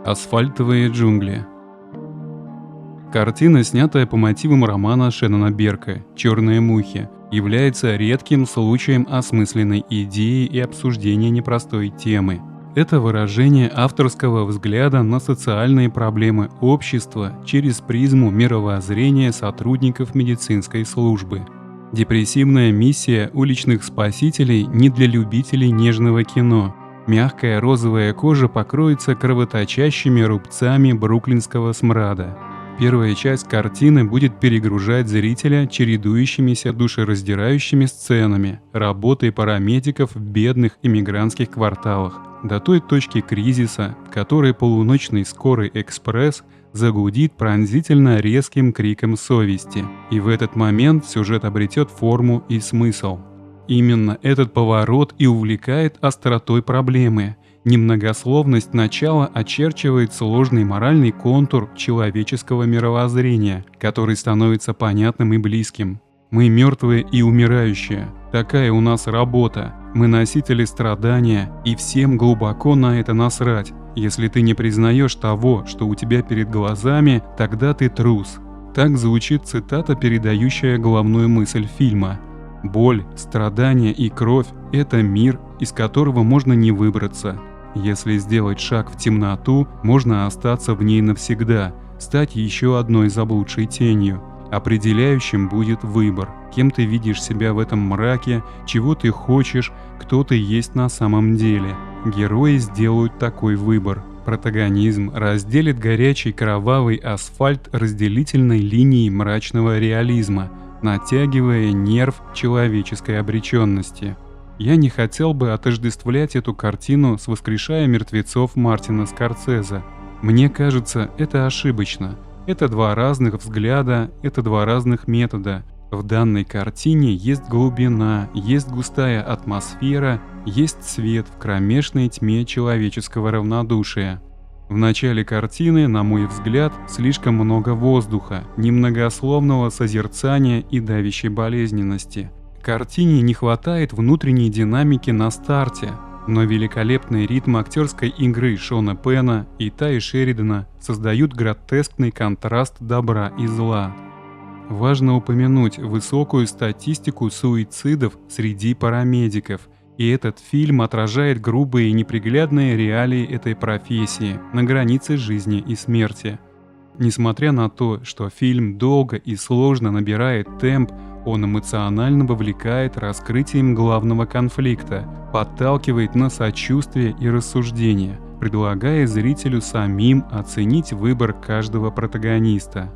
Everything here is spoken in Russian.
Асфальтовые джунгли. Картина, снятая по мотивам романа Шеннона Берка «Черные мухи», является редким случаем осмысленной идеи и обсуждения непростой темы. Это выражение авторского взгляда на социальные проблемы общества через призму мировоззрения сотрудников медицинской службы. Депрессивная миссия уличных спасителей не для любителей нежного кино. Мягкая розовая кожа покроется кровоточащими рубцами бруклинского смрада. Первая часть картины будет перегружать зрителя чередующимися душераздирающими сценами работы парамедиков в бедных иммигрантских кварталах, до той точки кризиса, в которой полуночный скорый экспресс загудит пронзительно резким криком совести, и в этот момент сюжет обретет форму и смысл. Именно этот поворот и увлекает остротой проблемы. Немногословность начала очерчивает сложный моральный контур человеческого мировоззрения, который становится понятным и близким. Мы мертвые и умирающие. Такая у нас работа. Мы носители страдания, и всем глубоко на это насрать. Если ты не признаешь того, что у тебя перед глазами, тогда ты трус. Так звучит цитата, передающая главную мысль фильма. Боль, страдания и кровь – это мир, из которого можно не выбраться. Если сделать шаг в темноту, можно остаться в ней навсегда, стать еще одной заблудшей тенью. Определяющим будет выбор, кем ты видишь себя в этом мраке, чего ты хочешь, кто ты есть на самом деле. Герои сделают такой выбор. Протагонизм разделит горячий кровавый асфальт разделительной линией мрачного реализма, натягивая нерв человеческой обреченности. Я не хотел бы отождествлять эту картину с «Воскрешая мертвецов» Мартина Скорсезе. Мне кажется, это ошибочно. Это два разных взгляда, это два разных метода. В данной картине есть глубина, есть густая атмосфера, есть свет в кромешной тьме человеческого равнодушия. В начале картины, на мой взгляд, слишком много воздуха, немногословного созерцания и давящей болезненности. Картине не хватает внутренней динамики на старте, но великолепный ритм актерской игры Шона Пена и Таи Шеридана создают гротескный контраст добра и зла. Важно упомянуть высокую статистику суицидов среди парамедиков, и этот фильм отражает грубые и неприглядные реалии этой профессии на границе жизни и смерти. Несмотря на то, что фильм долго и сложно набирает темп, он эмоционально вовлекает раскрытием главного конфликта, подталкивает на сочувствие и рассуждение, предлагая зрителю самим оценить выбор каждого протагониста.